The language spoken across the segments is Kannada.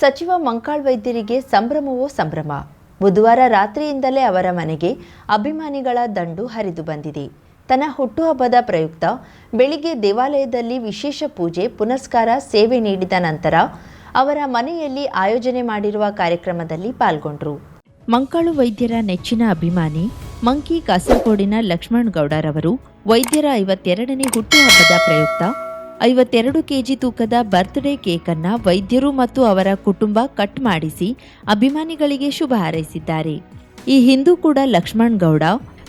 ಸಚಿವ ಮಂಕಾಳ್ ವೈದ್ಯರಿಗೆ ಸಂಭ್ರಮವೋ ಸಂಭ್ರಮ. ಬುಧವಾರ ರಾತ್ರಿಯಿಂದಲೇ ಅವರ ಮನೆಗೆ ಅಭಿಮಾನಿಗಳ ದಂಡು ಹರಿದು ಬಂದಿದೆ. ತನ್ನ ಹುಟ್ಟುಹಬ್ಬದ ಪ್ರಯುಕ್ತ ಬೆಳಿಗ್ಗೆ ದೇವಾಲಯದಲ್ಲಿ ವಿಶೇಷ ಪೂಜೆ ಪುನಸ್ಕಾರ ಸೇವೆ ನೀಡಿದ ನಂತರ ಅವರ ಮನೆಯಲ್ಲಿ ಆಯೋಜನೆ ಮಾಡಿರುವ ಕಾರ್ಯಕ್ರಮದಲ್ಲಿ ಪಾಲ್ಗೊಂಡರು. ಮಂಕಾಳು ವೈದ್ಯರ ನೆಚ್ಚಿನ ಅಭಿಮಾನಿ ಮಂಕಿ ಕಾಸರಗೋಡಿನ ಲಕ್ಷ್ಮಣ್ ಗೌಡರವರು ವೈದ್ಯರ 52ನೇ ಹುಟ್ಟುಹಬ್ಬದ ಪ್ರಯುಕ್ತ 52 ಕೆಜಿ ತೂಕದ ಬರ್ತ್ಡೇ ಕೇಕ್ ಅನ್ನು ವೈದ್ಯರು ಮತ್ತು ಅವರ ಕುಟುಂಬ ಕಟ್ ಮಾಡಿಸಿ ಅಭಿಮಾನಿಗಳಿಗೆ ಶುಭ ಹಾರೈಸಿದ್ದಾರೆ. ಈ ಹಿಂದೂ ಕೂಡ ಲಕ್ಷ್ಮಣ್ ಗೌಡ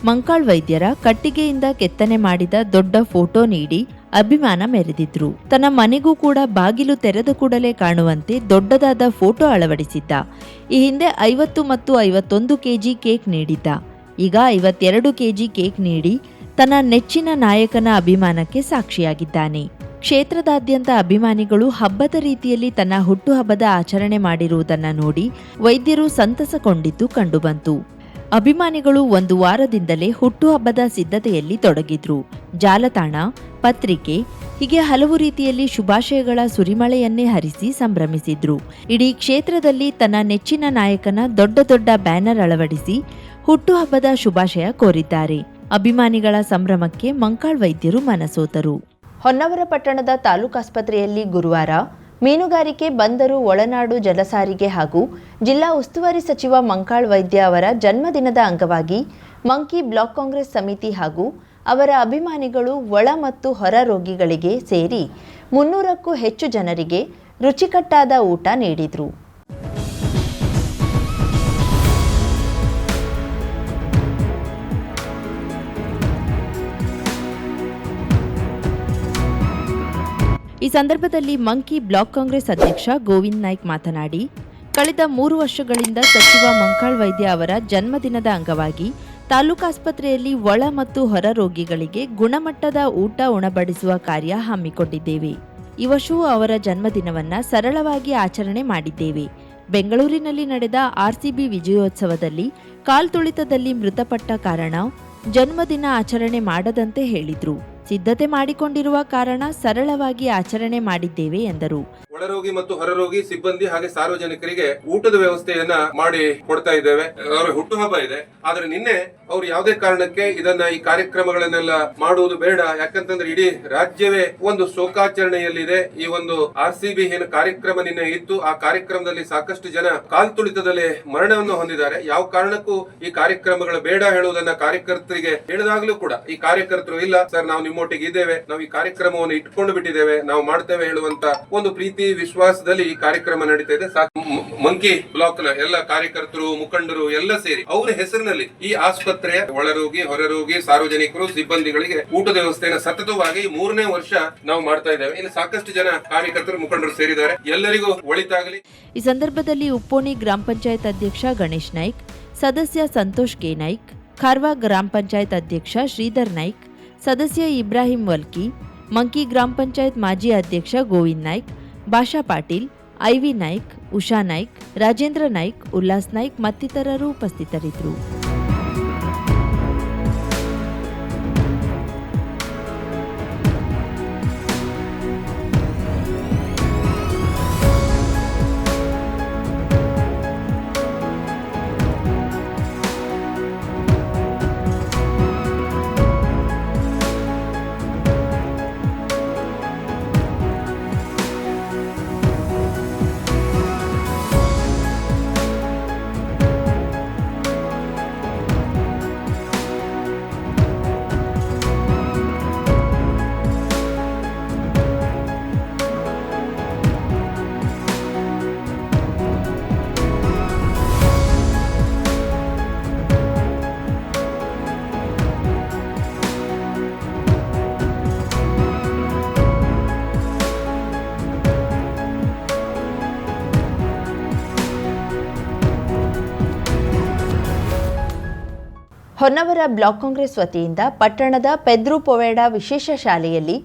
ಮಂಕಾಳ್ ವೈದ್ಯರ ಕಟ್ಟಿಗೆಯಿಂದ ಕೆತ್ತನೆ ಮಾಡಿದ ದೊಡ್ಡ ಫೋಟೋ ನೀಡಿ ಅಭಿಮಾನ ಮೆರೆದಿದ್ರು. ತನ್ನ ಮನೆಗೂ ಕೂಡ ಬಾಗಿಲು ತೆರೆದ ಕೂಡಲೇ ಕಾಣುವಂತೆ ದೊಡ್ಡದಾದ ಫೋಟೋ ಅಳವಡಿಸಿದ್ದ. ಈ ಹಿಂದೆ 50 ಮತ್ತು 51 ಕೆಜಿ ಕೇಕ್ ನೀಡಿದ್ದ. ಈಗ 52 ಕೆಜಿ ಕೇಕ್ ನೀಡಿ ತನ್ನ ನೆಚ್ಚಿನ ನಾಯಕನ ಅಭಿಮಾನಕ್ಕೆ ಸಾಕ್ಷಿಯಾಗಿದ್ದಾನೆ. ಕ್ಷೇತ್ರದಾದ್ಯಂತ ಅಭಿಮಾನಿಗಳು ಹಬ್ಬದ ರೀತಿಯಲ್ಲಿ ತನ್ನ ಹುಟ್ಟುಹಬ್ಬದ ಆಚರಣೆ ಮಾಡಿರುವುದನ್ನು ನೋಡಿ ವೈದ್ಯರು ಸಂತಸಗೊಂಡಿದ್ದು ಕಂಡುಬಂತು. ಅಭಿಮಾನಿಗಳು ಒಂದು ವಾರದಿಂದಲೇ ಹುಟ್ಟುಹಬ್ಬದ ಸಿದ್ಧತೆಯಲ್ಲಿ ತೊಡಗಿದ್ರು. ಜಾಲತಾಣ, ಪತ್ರಿಕೆ ಹೀಗೆ ಹಲವು ರೀತಿಯಲ್ಲಿ ಶುಭಾಶಯಗಳ ಸುರಿಮಳೆಯನ್ನೇ ಹರಿಸಿ ಸಂಭ್ರಮಿಸಿದ್ರು. ಇಡೀ ಕ್ಷೇತ್ರದಲ್ಲಿ ತನ್ನ ನೆಚ್ಚಿನ ನಾಯಕನ ದೊಡ್ಡ ದೊಡ್ಡ ಬ್ಯಾನರ್ ಅಳವಡಿಸಿ ಹುಟ್ಟುಹಬ್ಬದ ಶುಭಾಶಯ ಕೋರಿದ್ದಾರೆ. ಅಭಿಮಾನಿಗಳ ಸಂಭ್ರಮಕ್ಕೆ ಮಂಕಾಳ್ ವೈದ್ಯರು ಮನಸೋತರು. ಹೊನ್ನಾವರ ಪಟ್ಟಣದ ತಾಲೂಕಾಸ್ಪತ್ರೆಯಲ್ಲಿ ಗುರುವಾರ ಮೀನುಗಾರಿಕೆ, ಬಂದರು, ಒಳನಾಡು ಜಲಸಾರಿಗೆ ಹಾಗೂ ಜಿಲ್ಲಾ ಉಸ್ತುವಾರಿ ಸಚಿವ ಮಂಕಾಳ್ ವೈದ್ಯ ಅವರ ಜನ್ಮದಿನದ ಅಂಗವಾಗಿ ಮಂಕಿ ಬ್ಲಾಕ್ ಕಾಂಗ್ರೆಸ್ ಸಮಿತಿ ಹಾಗೂ ಅವರ ಅಭಿಮಾನಿಗಳು ಒಳ ಮತ್ತು ಹೊರ ರೋಗಿಗಳಿಗೆ ಸೇರಿ 300ಕ್ಕೂ ಹೆಚ್ಚು ಜನರಿಗೆ ರುಚಿಕಟ್ಟಾದ ಊಟ ನೀಡಿದರು. ಈ ಸಂದರ್ಭದಲ್ಲಿ ಮಂಕಿ ಬ್ಲಾಕ್ ಕಾಂಗ್ರೆಸ್ ಅಧ್ಯಕ್ಷ ಗೋವಿಂದ್ ನಾಯ್ಕ್ ಮಾತನಾಡಿ, ಕಳೆದ 3 ವರ್ಷಗಳಿಂದ ಸಚಿವ ಮಂಕಾಳ್ ವೈದ್ಯ ಅವರ ಜನ್ಮದಿನದ ಅಂಗವಾಗಿ ತಾಲೂಕಾಸ್ಪತ್ರೆಯಲ್ಲಿ ಒಳ ಮತ್ತು ಹೊರ ರೋಗಿಗಳಿಗೆ ಗುಣಮಟ್ಟದ ಊಟ ಉಣಬಡಿಸುವ ಕಾರ್ಯ ಹಮ್ಮಿಕೊಂಡಿದ್ದೇವೆ. ಈ ವರ್ಷವೂ ಅವರ ಜನ್ಮದಿನವನ್ನ ಸರಳವಾಗಿ ಆಚರಣೆ ಮಾಡಿದ್ದೇವೆ. ಬೆಂಗಳೂರಿನಲ್ಲಿ ನಡೆದ ಆರ್ಸಿಬಿ ವಿಜಯೋತ್ಸವದಲ್ಲಿ ಕಾಲ್ತುಳಿತದಲ್ಲಿ ಮೃತಪಟ್ಟ ಕಾರಣ ಜನ್ಮದಿನ ಆಚರಣೆ ಮಾಡದಂತೆ ಹೇಳಿದ್ರು. ಸಿದ್ಧತೆ ಮಾಡಿಕೊಂಡಿರುವ ಕಾರಣ ಸರಳವಾಗಿ ಆಚರಣೆ ಮಾಡಿದ್ದೇವೆ ಎಂದರು. ಒಳರೋಗಿ ಮತ್ತು ಹೊರರೋಗಿ ಸಿಬ್ಬಂದಿ ಹಾಗೆ ಸಾರ್ವಜನಿಕರಿಗೆ ಊಟದ ವ್ಯವಸ್ಥೆಯನ್ನ ಮಾಡಿ ಕೊಡ್ತಾ ಇದ್ದೇವೆ. ಅವರ ಹುಟ್ಟುಹಬ್ಬ ಇದೆ, ಆದ್ರೆ ನಿನ್ನೆ ಅವ್ರು ಯಾವುದೇ ಕಾರಣಕ್ಕೆ ಈ ಕಾರ್ಯಕ್ರಮಗಳನ್ನೆಲ್ಲ ಮಾಡುವುದು ಬೇಡ, ಯಾಕಂತಂದ್ರೆ ಇಡೀ ರಾಜ್ಯವೇ ಒಂದು ಶೋಕಾಚರಣೆಯಲ್ಲಿದೆ. ಈ ಒಂದು RCB ಏನು ಕಾರ್ಯಕ್ರಮ ನಿನ್ನೆ ಇತ್ತು, ಆ ಕಾರ್ಯಕ್ರಮದಲ್ಲಿ ಸಾಕಷ್ಟು ಜನ ಕಾಲ್ತುಳಿತದಲ್ಲಿ ಮರಣವನ್ನು ಹೊಂದಿದ್ದಾರೆ. ಯಾವ ಕಾರಣಕ್ಕೂ ಈ ಕಾರ್ಯಕ್ರಮಗಳು ಬೇಡ ಹೇಳುವುದನ್ನ ಕಾರ್ಯಕರ್ತರಿಗೆ ಹೇಳಿದಾಗ್ಲೂ ಕೂಡ ಈ ಕಾರ್ಯಕರ್ತರು ಇಲ್ಲ ಸರ್, ನಾವು ನಿಮ್ಮೊಟ್ಟಿಗೆ ಇದ್ದೇವೆ, ನಾವು ಈ ಕಾರ್ಯಕ್ರಮವನ್ನು ಇಟ್ಕೊಂಡು ಬಿಟ್ಟಿದ್ದೇವೆ, ನಾವು ಮಾಡ್ತೇವೆ ಹೇಳುವಂತ ಒಂದು ಪ್ರೀತಿ ವಿಶ್ವಾಸದಲ್ಲಿ ಈ ಕಾರ್ಯಕ್ರಮ ನಡೀತಾ ಇದೆ. ಮಂಕಿ ಬ್ಲಾಕ್ ನ ಎಲ್ಲ ಕಾರ್ಯಕರ್ತರು, ಮುಖಂಡರು ಎಲ್ಲ ಸೇರಿ ಅವರ ಹೆಸರಿನಲ್ಲಿ ಈ ಆಸ್ಪತ್ರೆಯ ಒಳರೋಗಿ, ಹೊರರೋಗಿ, ಸಾರ್ವಜನಿಕರು, ಸಿಬ್ಬಂದಿಗಳಿಗೆ ಊಟದ ವ್ಯವಸ್ಥೆಯನ್ನು ಸತತವಾಗಿ 3ನೇ ವರ್ಷ ನಾವು ಮಾಡ್ತಾ ಇದ್ದೇವೆ. ಇಲ್ಲಿ ಸಾಕಷ್ಟು ಜನ ಕಾರ್ಯಕರ್ತರು, ಮುಖಂಡರು ಸೇರಿದ್ದಾರೆ. ಎಲ್ಲರಿಗೂ ಒಳಿತಾಗಲಿ. ಈ ಸಂದರ್ಭದಲ್ಲಿ ಉಪ್ಪೋಣಿ ಗ್ರಾಮ ಪಂಚಾಯತ್ ಅಧ್ಯಕ್ಷ ಗಣೇಶ್ ನಾಯ್ಕ್, ಸದಸ್ಯ ಸಂತೋಷ್ ಕೆ ನಾಯ್ಕ್, ಖಾರ್ವಾ ಗ್ರಾಮ ಪಂಚಾಯತ್ ಅಧ್ಯಕ್ಷ ಶ್ರೀಧರ್ ನಾಯ್ಕ್, ಸದಸ್ಯ ಇಬ್ರಾಹಿಂ ವಲ್ಕಿ, ಮಂಕಿ ಗ್ರಾಮ ಪಂಚಾಯತ್ ಮಾಜಿ ಅಧ್ಯಕ್ಷ ಗೋವಿಂದ್ ನಾಯ್ಕ್, ಭಾಷಾ ಪಾಟೀಲ್, ಐವಿ ನಾಯ್ಕ್, ಉಷಾ ನಾಯ್ಕ್, ರಾಜೇಂದ್ರ ನಾಯ್ಕ್, ಉಲ್ಲಾಸ್ ನಾಯ್ಕ್ ಮತ್ತಿತರರು ಉಪಸ್ಥಿತರಿದ್ದರು. ಹೊನ್ನಾವರ ಬ್ಲಾಕ್ ಕಾಂಗ್ರೆಸ್ ವತಿಯಿಂದ ಪಟ್ಟಣದ ಪೆದ್ರು ಪೊವೇಡ ವಿಶೇಷ ಶಾಲೆಯಲ್ಲಿ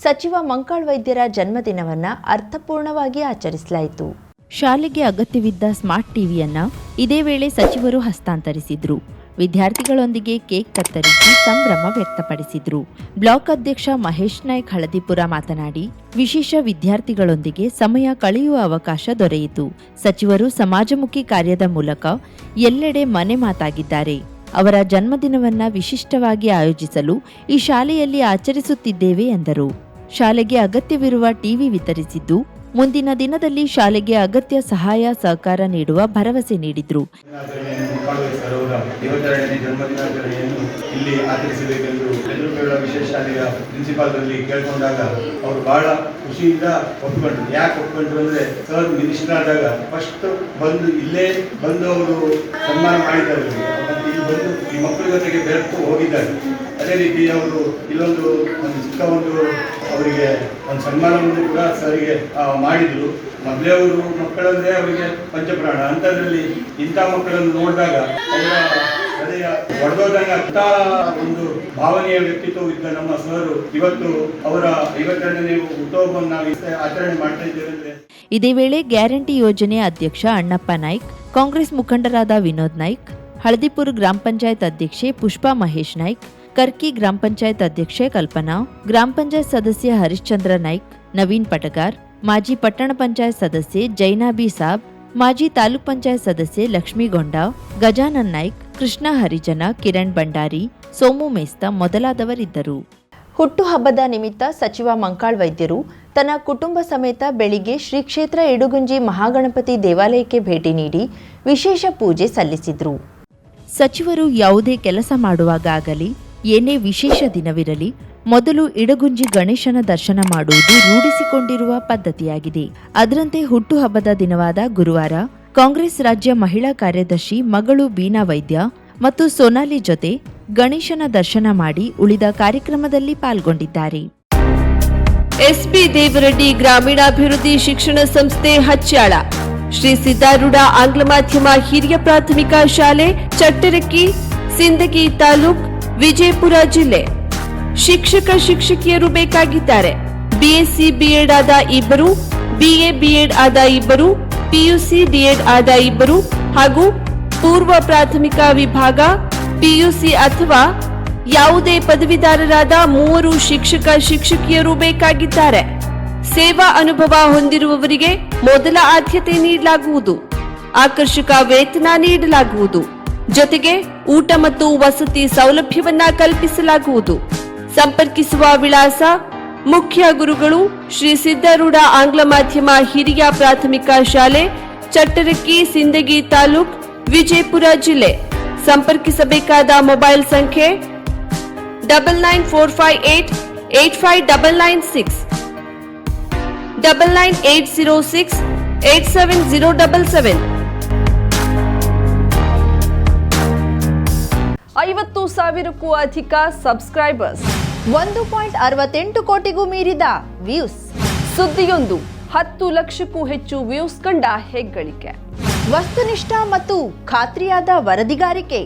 ಸಚಿವ ಮಂಕಾಳ್ ವೈದ್ಯರ ಜನ್ಮದಿನವನ್ನು ಅರ್ಥಪೂರ್ಣವಾಗಿ ಆಚರಿಸಲಾಯಿತು. ಶಾಲೆಗೆ ಅಗತ್ಯವಿದ್ದ ಸ್ಮಾರ್ಟ್ ಟಿವಿಯನ್ನು ಇದೇ ವೇಳೆ ಸಚಿವರು ಹಸ್ತಾಂತರಿಸಿದರು. ವಿದ್ಯಾರ್ಥಿಗಳೊಂದಿಗೆ ಕೇಕ್ ಕತ್ತರಿಸಿ ಸಂಭ್ರಮ ವ್ಯಕ್ತಪಡಿಸಿದ್ರು. ಬ್ಲಾಕ್ ಅಧ್ಯಕ್ಷ ಮಹೇಶ್ ನಾಯ್ಕ್ ಹಳದಿಪುರ ಮಾತನಾಡಿ, ವಿಶೇಷ ವಿದ್ಯಾರ್ಥಿಗಳೊಂದಿಗೆ ಸಮಯ ಕಳೆಯುವ ಅವಕಾಶ ದೊರೆಯಿತು. ಸಚಿವರು ಸಮಾಜಮುಖಿ ಕಾರ್ಯದ ಮೂಲಕ ಎಲ್ಲೆಡೆ ಮನೆ ಮಾತಾಗಿದ್ದಾರೆ. ಅವರ ಜನ್ಮದಿನವನ್ನ ವಿಶಿಷ್ಟವಾಗಿ ಆಯೋಜಿಸಲು ಈ ಶಾಲೆಯಲ್ಲಿ ಆಚರಿಸುತ್ತಿದ್ದೇವೆ ಎಂದರು. ಶಾಲೆಗೆ ಅಗತ್ಯವಿರುವ ಟಿವಿ ವಿತರಿಸಿದ್ದು, ಮುಂದಿನ ದಿನದಲ್ಲಿ ಶಾಲೆಗೆ ಅಗತ್ಯ ಸಹಾಯ ಸಹಕಾರ ನೀಡುವ ಭರವಸೆ ನೀಡಿದ್ರು. ಜನ್ಮದಿನಾಚರಣೆಯನ್ನು ಇಲ್ಲಿ ಆಚರಿಸಬೇಕೆಂದು ಚಂದ್ರಪೇಡ ವಿಶೇಷ ಶಾಲೆಯ ಪ್ರಿನ್ಸಿಪಾಲ್ರಲ್ಲಿ ಕೇಳ್ಕೊಂಡಾಗ ಅವರು ಬಹಳ ಖುಷಿಯಿಂದ ಒಪ್ಕೊಂಡ್ರು. ಯಾಕೆ ಒಪ್ಕೊಂಡ್ರು ಅಂದ್ರೆ, ಸರ್ ಮಿನಿಸ್ಟರ್ ಆದಾಗ ಫಸ್ಟ್ ಬಂದು ಇಲ್ಲೇ ಬಂದು ಅವರು ಸನ್ಮಾನ ಮಾಡಿದ್ದಾರೆ. ಮತ್ತೆ ಇಲ್ಲಿ ಬಂದು ಈ ಮಕ್ಕಳ ಜೊತೆಗೆ ಬೆರೆತು ಹೋಗಿದ್ದಾರೆ. ಅದೇ ರೀತಿ ಅವರು ಇಲ್ಲೊಂದು ಚಿಕ್ಕ ಅವರಿಗೆ ಒಂದು ಸನ್ಮಾನವನ್ನು ಕೂಡ ಸರಿಗೆ ಮಾಡಿದ್ರು. ಮೊದಲೇ ಅವರು ಮಕ್ಕಳಂದ್ರೆ ಅವರಿಗೆ ಪಂಚಪ್ರಾಣ ಅಂತದ್ರಲ್ಲಿ ಇಂಥ ಮಕ್ಕಳನ್ನು ನೋಡಿದಾಗ ಅವರ ಹೃದಯ ಒಡೆದೋದಂಗ ಅಂತ ಒಂದು ಭಾವನೆಯ ವ್ಯಕ್ತಿತ್ವ ಇದ್ದ ನಮ್ಮ ಸರ್ ಇವತ್ತು ಅವರ 52ನೇ ಹುಟ್ಟುಹಬ್ಬವನ್ನು ನಾವು ಆಚರಣೆ ಮಾಡ್ತಾ ಇದ್ದೇವೆ. ಇದೇ ವೇಳೆ ಗ್ಯಾರಂಟಿ ಯೋಜನೆ ಅಧ್ಯಕ್ಷ ಅಣ್ಣಪ್ಪ ನಾಯ್ಕ್, ಕಾಂಗ್ರೆಸ್ ಮುಖಂಡರಾದ ವಿನೋದ್ ನಾಯ್ಕ್, ಹಳದಿಪುರ ಗ್ರಾಮ ಪಂಚಾಯತ್ ಅಧ್ಯಕ್ಷೆ ಪುಷ್ಪಾ ಮಹೇಶ್ ನಾಯ್ಕ್, ಕರ್ಕಿ ಗ್ರಾಮ ಪಂಚಾಯತ್ ಅಧ್ಯಕ್ಷೆ ಕಲ್ಪನಾ, ಗ್ರಾಮ ಪಂಚಾಯತ್ ಸದಸ್ಯ ಹರಿಶ್ಚಂದ್ರ ನಾಯ್ಕ್, ನವೀನ್ ಪಟಗಾರ್, ಮಾಜಿ ಪಟ್ಟಣ ಪಂಚಾಯತ್ ಸದಸ್ಯೆ ಜೈನಾಬಿ ಸಾಬ್, ಮಾಜಿ ತಾಲೂಕ್ ಪಂಚಾಯತ್ ಸದಸ್ಯೆ ಲಕ್ಷ್ಮೀಗೊಂಡ, ಗಜಾನನ್ ನಾಯ್ಕ್, ಕೃಷ್ಣ ಹರಿಜನ, ಕಿರಣ್ ಭಂಡಾರಿ, ಸೋಮು ಮೇಸ್ತಾ ಮೊದಲಾದವರಿದ್ದರು. ಹುಟ್ಟುಹಬ್ಬದ ನಿಮಿತ್ತ ಸಚಿವ ಮಂಕಾಳ್ ವೈದ್ಯರು ತನ್ನ ಕುಟುಂಬ ಸಮೇತ ಬೆಳಿಗ್ಗೆ ಶ್ರೀ ಕ್ಷೇತ್ರ ಇಡುಗುಂಜಿ ಮಹಾಗಣಪತಿ ದೇವಾಲಯಕ್ಕೆ ಭೇಟಿ ನೀಡಿ ವಿಶೇಷ ಪೂಜೆ ಸಲ್ಲಿಸಿದ್ರು. ಸಚಿವರು ಯಾವುದೇ ಕೆಲಸ ಮಾಡುವಾಗ ಆಗಲಿ, ಏನೇ ವಿಶೇಷ ದಿನವಿರಲಿ, ಮೊದಲು ಇಡಗುಂಜಿ ಗಣೇಶನ ದರ್ಶನ ಮಾಡುವುದು ರೂಢಿಸಿಕೊಂಡಿರುವ ಪದ್ಧತಿಯಾಗಿದೆ. ಅದರಂತೆ ಹುಟ್ಟುಹಬ್ಬದ ದಿನವಾದ ಗುರುವಾರ ಕಾಂಗ್ರೆಸ್ ರಾಜ್ಯ ಮಹಿಳಾ ಕಾರ್ಯದರ್ಶಿ ಮಗಳು ಬೀನಾ ವೈದ್ಯ ಮತ್ತು ಸೋನಾಲಿ ಜೊತೆ ಗಣೇಶನ ದರ್ಶನ ಮಾಡಿ ಉಳಿದ ಕಾರ್ಯಕ್ರಮದಲ್ಲಿ ಪಾಲ್ಗೊಂಡಿದ್ದಾರೆ. ಎಸ್ಪಿ ದೇವರೆಡ್ಡಿ ಗ್ರಾಮೀಣಾಭಿವೃದ್ಧಿ ಶಿಕ್ಷಣ ಸಂಸ್ಥೆ ಹಚ್ಯಾಳ, ಶ್ರೀ ಸಿದ್ದಾರೂಢ ಆಂಗ್ಲ ಮಾಧ್ಯಮ ಹಿರಿಯ ಪ್ರಾಥಮಿಕ ಶಾಲೆ, ಚಟ್ಟರಕ್ಕಿ, ಸಿಂದಗಿ ತಾಲೂಕ್, ವಿಜಯಪುರ ಜಿಲ್ಲೆ. ಶಿಕ್ಷಕ ಶಿಕ್ಷಕಿಯರು ಬೇಕಾಗಿದ್ದಾರೆ. ಬಿಎಸ್ಸಿ ಬಿಎಡ್ ಆದ 2, ಬಿಎ ಬಿಎಡ್ ಆದ 2, ಪಿಯುಸಿ ಡಿಎಡ್ ಆದ 2 ಹಾಗೂ ಪೂರ್ವ ಪ್ರಾಥಮಿಕ ವಿಭಾಗ ಪಿಯುಸಿ ಅಥವಾ ಯಾವುದೇ ಪದವೀಧರರಾದ 3 ಶಿಕ್ಷಕ ಶಿಕ್ಷಕಿಯರು ಬೇಕಾಗಿದ್ದಾರೆ. ಸೇವಾ ಅನುಭವ ಹೊಂದಿರುವವರಿಗೆ ಮೊದಲ ಆದ್ಯತೆ ನೀಡಲಾಗುವುದು. ಆಕರ್ಷಕ ವೇತನ ನೀಡಲಾಗುವುದು. ಜೊತೆಗೆ ಊಟ ಮತ್ತು ವಸತಿ ಸೌಲಭ್ಯವನ್ನ ಕಲ್ಪಿಸಲಾಗುವುದು. ಸಂಪರ್ಕಿಸುವ ವಿಳಾಸ: ಮುಖ್ಯ ಗುರುಗಳು ಶ್ರೀ ಸಿದ್ದಾರೂಢ ಆಂಗ್ಲ ಮಾಧ್ಯಮ ಹಿರಿಯ ಪ್ರಾಥಮಿಕ ಶಾಲೆ, ಚಟ್ಟರಕ್ಕಿ, ಸಿಂದಗಿ ತಾಲೂಕ್, ವಿಜಯಪುರ ಜಿಲ್ಲೆ. ಸಂಪರ್ಕಿಸಬೇಕಾದ ಮೊಬೈಲ್ ಸಂಖ್ಯೆ 9945885996, 9980687077. 50,000ಕ್ಕೂ ಅಧಿಕ ಸಬ್ಸ್ಕ್ರೈಬರ್ಸ್, 1.68 ಕೋಟಿಗೂ ಮೀರಿದ ವ್ಯೂಸ್. ಸುದ್ದಿಯೊಂದು 10 ಲಕ್ಷಕ್ಕೂ ಹೆಚ್ಚು ವ್ಯೂಸ್ ಕಂಡ ಹೆಗ್ಗಳಿಕೆ. ವಸ್ತುನಿಷ್ಠ ಮತ್ತು ಖಾತ್ರಿಯಾದ ವರದಿಗಾರಿಕೆ.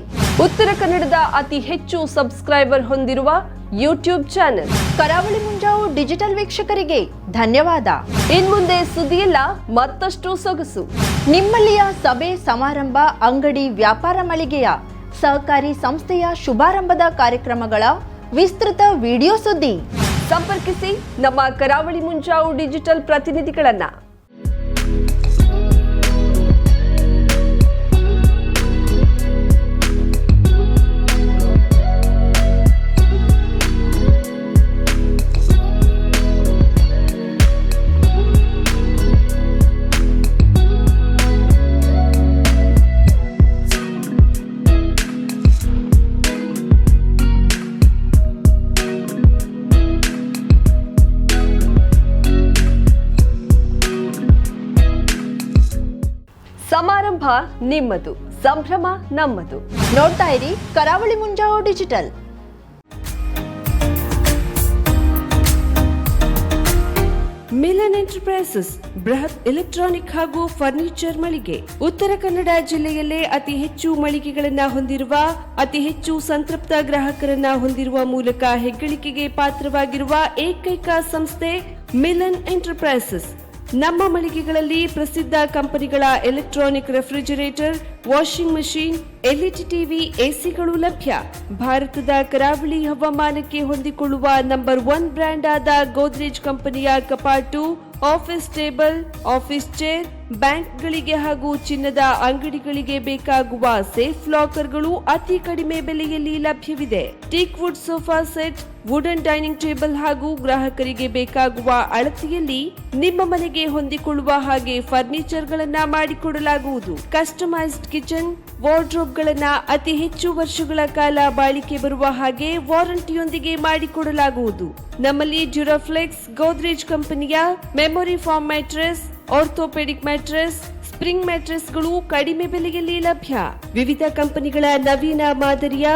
ಉತ್ತರ ಕನ್ನಡದ ಅತಿ ಹೆಚ್ಚು ಸಬ್ಸ್ಕ್ರೈಬರ್ ಹೊಂದಿರುವ ಯೂಟ್ಯೂಬ್ ಚಾನೆಲ್ ಕರಾವಳಿ ಮುಂಜಾವು ಡಿಜಿಟಲ್ ವೀಕ್ಷಕರಿಗೆ ಧನ್ಯವಾದ. ಇನ್ಮುಂದೆ ಸುದ್ದಿಯೆಲ್ಲ ಮತ್ತಷ್ಟು ಸೊಗಸು. ನಿಮ್ಮಲ್ಲಿಯ ಸಭೆ ಸಮಾರಂಭ, ಅಂಗಡಿ, ವ್ಯಾಪಾರ ಮಳಿಗೆಯ ಸಹಕಾರಿ ಸಂಸ್ಥೆಯ ಶುಭಾರಂಭದ ಕಾರ್ಯಕ್ರಮಗಳ ವಿಸ್ತೃತ ವಿಡಿಯೋ ಸುದ್ದಿ. ಸಂಪರ್ಕಿಸಿ ನಮ್ಮ ಕರಾವಳಿ ಮುಂಜಾವು ಡಿಜಿಟಲ್ ಪ್ರತಿನಿಧಿಗಳನ್ನ. ಸಮಾರಂಭ ನಿಮ್ಮದು, ಸಂಭ್ರಮ ನಮ್ಮದು. ನೋಡ್ತಾ ಇರಿ ಕರಾವಳಿ ಮುಂಜಾವು ಡಿಜಿಟಲ್. ಮಿಲನ್ ಎಂಟರ್ಪ್ರೈಸಸ್ ಬೃಹತ್ ಎಲೆಕ್ಟ್ರಾನಿಕ್ ಹಾಗೂ ಫರ್ನಿಚರ್ ಮಳಿಗೆ. ಉತ್ತರ ಕನ್ನಡ ಜಿಲ್ಲೆಯಲ್ಲೇ ಅತಿ ಹೆಚ್ಚು ಮಳಿಗೆಗಳನ್ನ ಹೊಂದಿರುವ, ಅತಿ ಹೆಚ್ಚು ಸಂತೃಪ್ತ ಗ್ರಾಹಕರನ್ನ ಹೊಂದಿರುವ ಮೂಲಕ ಹೆಗ್ಗಳಿಕೆಗೆ ಪಾತ್ರವಾಗಿರುವ ಏಕೈಕ ಸಂಸ್ಥೆ ಮಿಲನ್ ಎಂಟರ್ಪ್ರೈಸಸ್. ನಮ್ಮ ಮಳಿಗೆಗಳಲ್ಲಿ ಪ್ರಸಿದ್ಧ ಕಂಪನಿಗಳ electronic refrigerator, washing machine, LED TV, ಎಸಿಗಳು ಲಭ್ಯ. ಭಾರತದ ಕರಾವಳಿ ಹವಾಮಾನಕ್ಕೆ ಹೊಂದಿಕೊಳ್ಳುವ ನಂಬರ್ 1 ಬ್ರ್ಯಾಂಡ್ ಆದ ಗೋದ್ರೇಜ್ ಕಂಪನಿಯ ಕಪಾಟು, ಆಫೀಸ್ ಟೇಬಲ್, ಆಫೀಸ್ ಚೇರ್, ಬ್ಯಾಂಕ್ಗಳಿಗೆ ಹಾಗೂ ಚಿನ್ನದ ಅಂಗಡಿಗಳಿಗೆ ಬೇಕಾಗುವ ಸೇಫ್ ಲಾಕರ್ಗಳು ಅತಿ ಕಡಿಮೆ ಬೆಲೆಯಲ್ಲಿ ಲಭ್ಯವಿದೆ. Teak wood sofa set, wooden dining table ಹಾಗೂ ಗ್ರಾಹಕರಿಗೆ ಬೇಕಾಗುವ ಅಳತೆಯಲ್ಲಿ ನಿಮ್ಮ ಮನೆಗೆ ಹೊಂದಿಕೊಳ್ಳುವ ಹಾಗೆ ಫರ್ನಿಚರ್ಗಳನ್ನ ಮಾಡಿಕೊಡಲಾಗುವುದು. ಕಸ್ಟಮೈಸ್ಡ್ ಕಿಚನ್, ವಾರ್ಡ್ರೋಬ್ಗಳನ್ನ ಅತಿ ಹೆಚ್ಚು ವರ್ಷಗಳ ಕಾಲ ಬಾಳಿಕೆ ಬರುವ ಹಾಗೆ ವಾರಂಟಿಯೊಂದಿಗೆ ಮಾಡಿಕೊಡಲಾಗುವುದು. ನಮ್ಮಲ್ಲಿ ಡ್ಯೂರಾಫ್ಲೆಕ್ಸ್, ಗೋದ್ರೇಜ್ ಕಂಪನಿಯ memory foam mattress, orthopedic mattress, spring ಮ್ಯಾಟ್ರೆಸ್ಗಳು ಕಡಿಮೆ ಬೆಲೆಯಲ್ಲಿ ಲಭ್ಯ. ವಿವಿಧ ಕಂಪನಿಗಳ ನವೀನ ಮಾದರಿಯ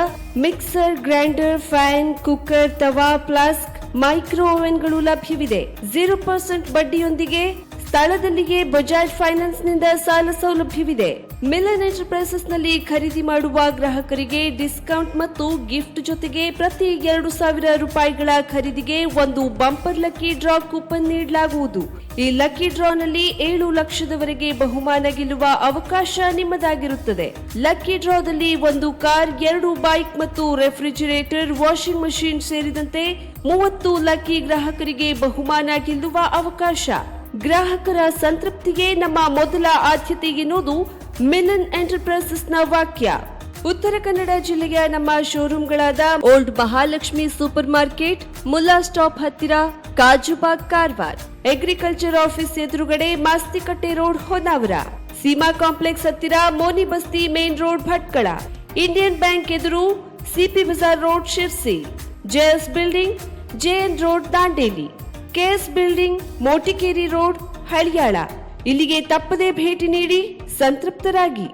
mixer, grinder, fan, cooker, tawa, flask, micro ಓವೆನ್ಗಳು ಲಭ್ಯವಿದೆ. 0% ಬಡ್ಡಿಯೊಂದಿಗೆ ಸ್ಥಳದಲ್ಲಿಯೇ ಬಜಾಜ್ ಫೈನಾನ್ಸ್ ನಿಂದ ಸಾಲ ಸೌಲಭ್ಯವಿದೆ. ಮಿಲನ್ ಎಂಟರ್ಪ್ರೈಸಸ್ ನಲ್ಲಿ ಖರೀದಿ ಮಾಡುವ ಗ್ರಾಹಕರಿಗೆ ಡಿಸ್ಕೌಂಟ್ ಮತ್ತು ಗಿಫ್ಟ್ ಜೊತೆಗೆ ಪ್ರತಿ 2,000 ರೂಪಾಯಿಗಳ ಖರೀದಿಗೆ ಒಂದು ಬಂಪರ್ ಲಕ್ಕಿ ಡ್ರಾ ಕೂಪನ್ ನೀಡಲಾಗುವುದು. ಈ ಲಕ್ಕಿ ಡ್ರಾನಲ್ಲಿ 7 ಲಕ್ಷದವರೆಗೆ ಬಹುಮಾನ ಗೆಲ್ಲುವ ಅವಕಾಶ ನಿಮ್ಮದಾಗಿರುತ್ತದೆ. ಲಕ್ಕಿ ಡ್ರಾದಲ್ಲಿ 1 ಕಾರ್, 2 ಬೈಕ್ ಮತ್ತು ರೆಫ್ರಿಜರೇಟರ್, ವಾಷಿಂಗ್ ಮಷೀನ್ ಸೇರಿದಂತೆ 30 ಲಕ್ಕಿ ಗ್ರಾಹಕರಿಗೆ ಬಹುಮಾನ ಗೆಲ್ಲುವ ಅವಕಾಶ. ಗ್ರಾಹಕರ ಸಂತೃಪ್ತಿಗೆ ನಮ್ಮ ಮೊದಲ ಆದ್ಯತೆ ಎನ್ನುವುದು ಮಿಲನ್ ಎಂಟರ್ಪ್ರೈಸಸ್ನ ವಾಕ್ಯ. ಉತ್ತರ ಕನ್ನಡ ಜಿಲ್ಲೆಯ ನಮ್ಮ ಶೋರೂಮ್ಗಳಾದ old Mahalakshmi super market, Mulla stop ಹತ್ತಿರ, ಕಾಜುಬಾಗ್, ಕಾರವಾರ, ಅಗ್ರಿಕಲ್ಚರ್ ಆಫೀಸ್ ಎದುರುಗಡೆ, ಮಾಸ್ತಿಕಟ್ಟೆ ರೋಡ್, ಹೊನ್ನಾವರ, ಸೀಮಾ ಕಾಂಪ್ಲೆಕ್ಸ್ ಹತ್ತಿರ, Moni Basti main road, Bhatkal, Indian bank ಎದುರು, CP Bazar road, Sirsi, JS building, JN road, Dandeli, KS building, Motikeri road, Haliyal. ಇಲ್ಲಿಗೆ ತಪ್ಪದೇ ಭೇಟಿ ನೀಡಿ ಸಂತೃಪ್ತರಾಗಿ.